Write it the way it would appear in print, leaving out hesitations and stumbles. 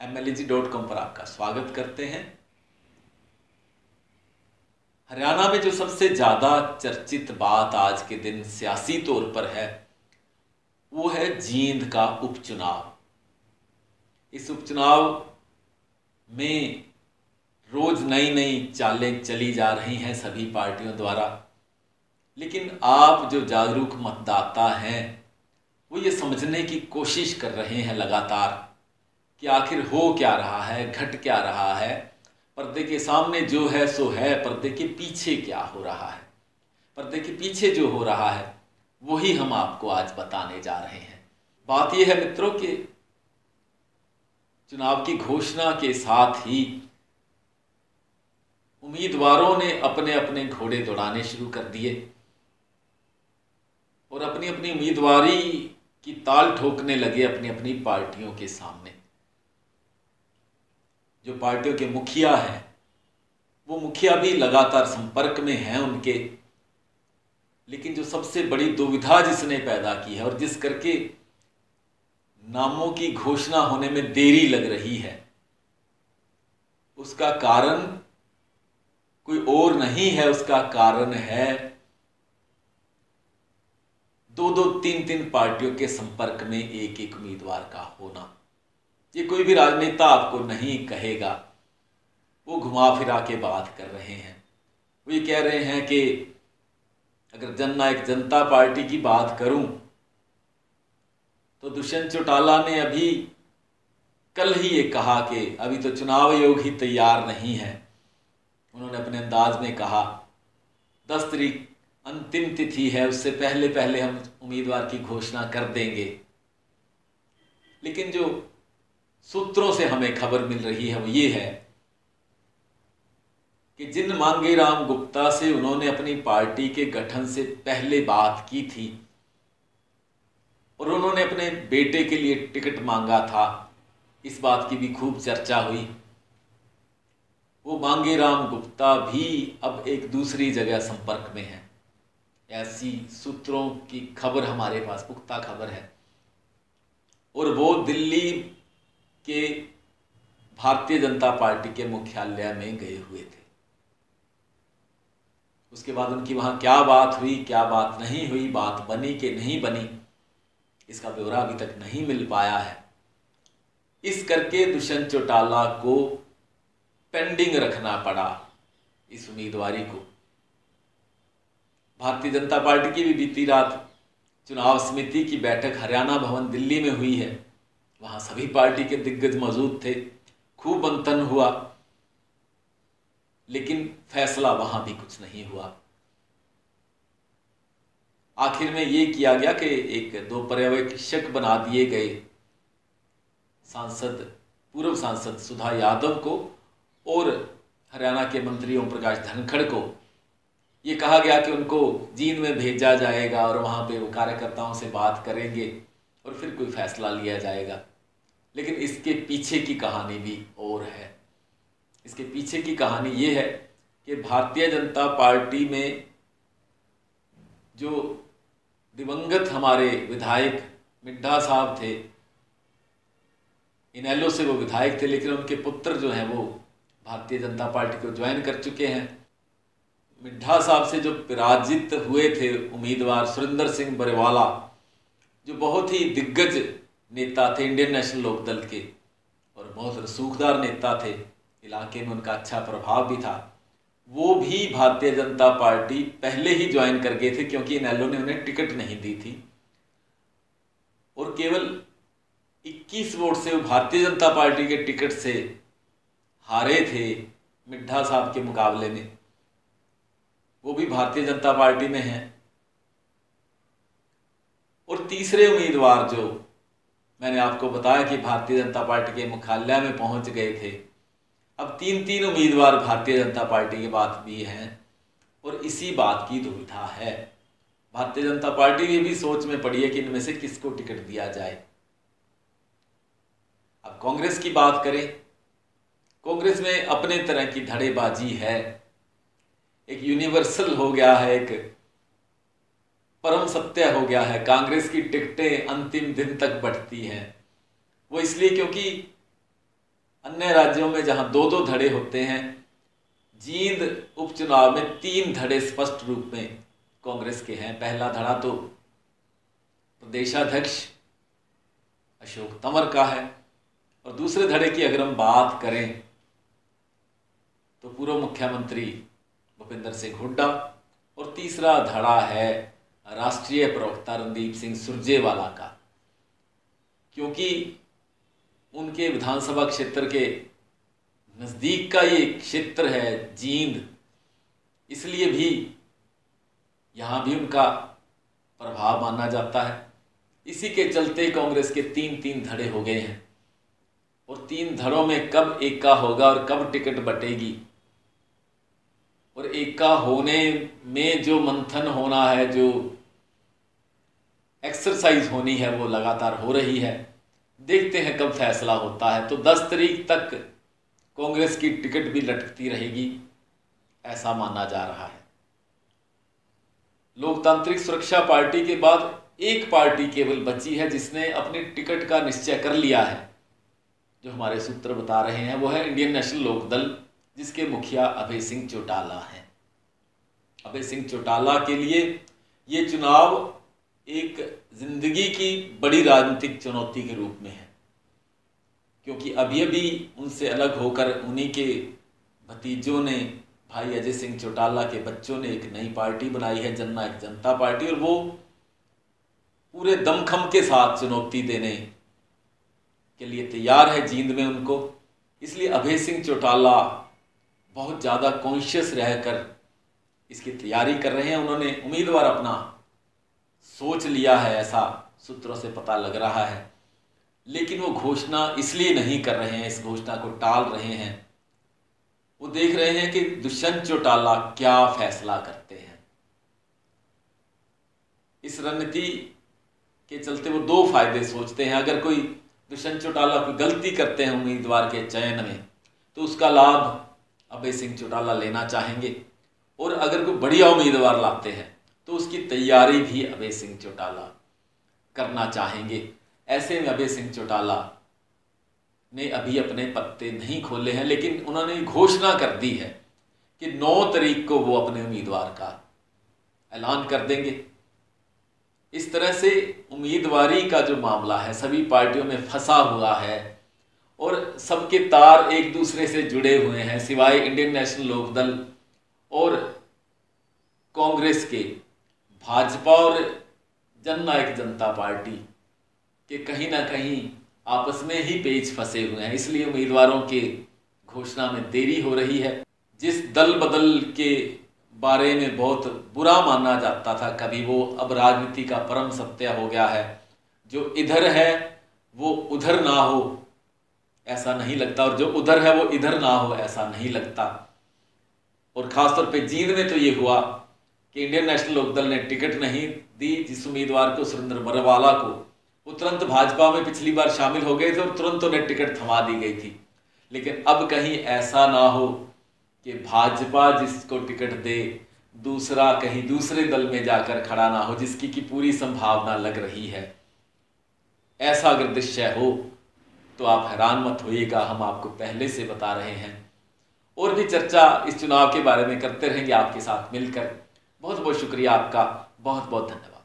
MLG.com पर आपका स्वागत करते हैं। हरियाणा में जो सबसे ज़्यादा चर्चित बात आज के दिन सियासी तौर पर है वो है जींद का उपचुनाव। इस उपचुनाव में रोज नई नई चालें चली जा रही हैं सभी पार्टियों द्वारा, लेकिन आप जो जागरूक मतदाता हैं वो ये समझने की कोशिश कर रहे हैं लगातार कि आखिर हो क्या रहा है, घट क्या रहा है। पर्दे के सामने जो है सो है, पर्दे के पीछे क्या हो रहा है। पर्दे के पीछे जो हो रहा है वही हम आपको आज बताने जा रहे हैं। बात यह है मित्रों कि चुनाव की घोषणा के साथ ही उम्मीदवारों ने अपने अपने घोड़े दौड़ाने शुरू कर दिए और अपनी अपनी उम्मीदवारी की ताल ठोकने लगे अपनी अपनी पार्टियों के सामने। जो पार्टियों के मुखिया हैं वो मुखिया भी लगातार संपर्क में हैं उनके, लेकिन जो सबसे बड़ी दुविधा जिसने पैदा की है और जिस करके नामों की घोषणा होने में देरी लग रही है, उसका कारण कोई और नहीं है। उसका कारण है दो दो तीन तीन पार्टियों के संपर्क में एक एक उम्मीदवार का होना। ये कोई भी राजनेता आपको नहीं कहेगा, वो घुमा फिरा के बात कर रहे हैं। वो ये कह रहे हैं कि अगर जननायक जनता पार्टी की बात करूं तो दुष्यंत चौटाला ने अभी कल ही ये कहा कि अभी तो चुनाव आयोग ही तैयार नहीं है। उन्होंने अपने अंदाज में कहा 10 तारीख अंतिम तिथि है, उससे पहले पहले हम उम्मीदवार की घोषणा कर देंगे। लेकिन जो सूत्रों से हमें खबर मिल रही है वो ये है कि जिन मांगेराम गुप्ता से उन्होंने अपनी पार्टी के गठन से पहले बात की थी और उन्होंने अपने बेटे के लिए टिकट मांगा था, इस बात की भी खूब चर्चा हुई। वो मांगेराम गुप्ता भी अब एक दूसरी जगह संपर्क में है। ऐसी सूत्रों की खबर हमारे पास पुख्ता खबर है और वो दिल्ली के भारतीय जनता पार्टी के मुख्यालय में गए हुए थे। उसके बाद उनकी वहां क्या बात हुई, क्या बात नहीं हुई, बात बनी कि नहीं बनी, इसका ब्यौरा अभी तक नहीं मिल पाया है। इस करके दुष्यंत चौटाला को पेंडिंग रखना पड़ा इस उम्मीदवारी को। भारतीय जनता पार्टी की भी बीती रात चुनाव समिति की बैठक हरियाणा भवन दिल्ली में हुई है। वहां सभी पार्टी के दिग्गज मौजूद थे, खूब मंथन हुआ, लेकिन फैसला वहां भी कुछ नहीं हुआ। आखिर में यह किया गया कि एक दो पर्यवेक्षक बना दिए गए, पूर्व सांसद सुधा यादव को और हरियाणा के मंत्री ओम प्रकाश धनखड़ को। ये कहा गया कि उनको जींद में भेजा जाएगा और वहां पे वो कार्यकर्ताओं से बात करेंगे और फिर कोई फैसला लिया जाएगा। लेकिन इसके पीछे की कहानी भी और है। इसके पीछे की कहानी ये है कि भारतीय जनता पार्टी में जो दिवंगत हमारे विधायक मिड्ढा साहब थे, इनेलो से वो विधायक थे, लेकिन उनके पुत्र जो हैं वो भारतीय जनता पार्टी को ज्वाइन कर चुके हैं। मिड्ढा साहब से जो पराजित हुए थे उम्मीदवार सुरेंद्र सिंह बरेवाला, जो बहुत ही दिग्गज नेता थे इंडियन नेशनल लोकदल के और बहुत रसूखदार नेता थे, इलाके में उनका अच्छा प्रभाव भी था, वो भी भारतीय जनता पार्टी पहले ही ज्वाइन कर गए थे क्योंकि इनेलो ने उन्हें टिकट नहीं दी थी और केवल 21 वोट से वो भारतीय जनता पार्टी के टिकट से हारे थे मिड्ढा साहब के मुकाबले में। वो भी भारतीय जनता पार्टी में हैं। और तीसरे उम्मीदवार जो मैंने आपको बताया कि भारतीय जनता पार्टी के मुख्यालय में पहुंच गए थे, अब तीन तीन उम्मीदवार भारतीय जनता पार्टी के बाद भी हैं और इसी बात की दुविधा है। भारतीय जनता पार्टी भी सोच में पड़ी है कि इनमें से किसको टिकट दिया जाए। अब कांग्रेस की बात करें, कांग्रेस में अपने तरह की धड़ेबाजी है। एक यूनिवर्सल हो गया है, एक परम सत्य हो गया है, कांग्रेस की टिकटें अंतिम दिन तक बढ़ती हैं। वो इसलिए क्योंकि अन्य राज्यों में जहां 2-2 धड़े होते हैं, जींद उपचुनाव में 3 धड़े स्पष्ट रूप में कांग्रेस के हैं। पहला धड़ा तो प्रदेशाध्यक्ष अशोक तंवर का है, और दूसरे धड़े की अगर हम बात करें तो पूर्व मुख्यमंत्री भूपेंद्र सिंह हुड्डा, और तीसरा धड़ा है राष्ट्रीय प्रवक्ता रणदीप सिंह सुरजेवाला का। क्योंकि उनके विधानसभा क्षेत्र के नज़दीक का ये क्षेत्र है जींद, इसलिए भी यहाँ भी उनका प्रभाव माना जाता है। इसी के चलते कांग्रेस के 3-3 धड़े हो गए हैं, और 3 धड़ों में कब एका होगा और कब टिकट बटेगी, और एका होने में जो मंथन होना है, जो एक्सरसाइज होनी है, वो लगातार हो रही है। देखते हैं कब फैसला होता है। तो 10 तारीख तक कांग्रेस की टिकट भी लटकती रहेगी, ऐसा माना जा रहा है। लोकतांत्रिक सुरक्षा पार्टी के बाद एक पार्टी केवल बची है जिसने अपनी टिकट का निश्चय कर लिया है, जो हमारे सूत्र बता रहे हैं, वो है इंडियन नेशनल लोकदल, जिसके मुखिया अभय सिंह चौटाला हैं। अभय सिंह चौटाला के लिए ये चुनाव एक जिंदगी की बड़ी राजनीतिक चुनौती के रूप में है, क्योंकि अभी अभी उनसे अलग होकर उन्हीं के भतीजों ने, भाई अजय सिंह चौटाला के बच्चों ने एक नई पार्टी बनाई है, जननायक जनता पार्टी, और वो पूरे दमखम के साथ चुनौती देने के लिए तैयार है जींद में उनको। इसलिए अभय सिंह चौटाला बहुत ज़्यादा कॉन्शियस रहकर इसकी तैयारी कर रहे हैं। उन्होंने उम्मीदवार अपना सोच लिया है, ऐसा सूत्रों से पता लग रहा है, लेकिन वो घोषणा इसलिए नहीं कर रहे हैं, इस घोषणा को टाल रहे हैं। वो देख रहे हैं कि दुष्यंत चौटाला क्या फैसला करते हैं। इस रणनीति के चलते वो 2 फायदे सोचते हैं। अगर कोई दुष्यंत चौटाला कोई गलती करते हैं उम्मीदवार के चयन में, तो उसका लाभ अभय सिंह चौटाला लेना चाहेंगे, और अगर कोई बढ़िया उम्मीदवार लाते हैं तो उसकी तैयारी भी अभय सिंह चौटाला करना चाहेंगे। ऐसे में अभय सिंह चौटाला ने अभी अपने पत्ते नहीं खोले हैं, लेकिन उन्होंने घोषणा कर दी है कि 9 तारीख को वो अपने उम्मीदवार का ऐलान कर देंगे। इस तरह से उम्मीदवारी का जो मामला है सभी पार्टियों में फंसा हुआ है, और सबके तार एक दूसरे से जुड़े हुए हैं, सिवाय इंडियन नेशनल लोकदल और कांग्रेस के। भाजपा और जननायक जनता पार्टी के कहीं ना कहीं आपस में ही पेच फंसे हुए हैं, इसलिए उम्मीदवारों के घोषणा में देरी हो रही है। जिस दल बदल के बारे में बहुत बुरा माना जाता था कभी, वो अब राजनीति का परम सत्य हो गया है। जो इधर है वो उधर ना हो ऐसा नहीं लगता, और जो उधर है वो इधर ना हो ऐसा नहीं लगता। और खासतौर पे जींद में तो ये हुआ कि इंडियन नेशनल लोकदल ने टिकट नहीं दी जिस उम्मीदवार को, सुरेंद्र बरवाला को। वो तुरंत भाजपा में पिछली बार शामिल हो गए थे और तुरंत उन्हें टिकट थमा दी गई थी। लेकिन अब कहीं ऐसा ना हो कि भाजपा जिसको टिकट दे दूसरा कहीं दूसरे दल में जाकर खड़ा ना हो, जिसकी की पूरी संभावना लग रही है। ऐसा अगर दृश्य हो तो आप हैरान मत होइएगा, हम आपको पहले से बता रहे हैं। और भी चर्चा इस चुनाव के बारे में करते रहेंगे आपके साथ मिलकर। बहुत बहुत शुक्रिया आपका, बहुत बहुत धन्यवाद।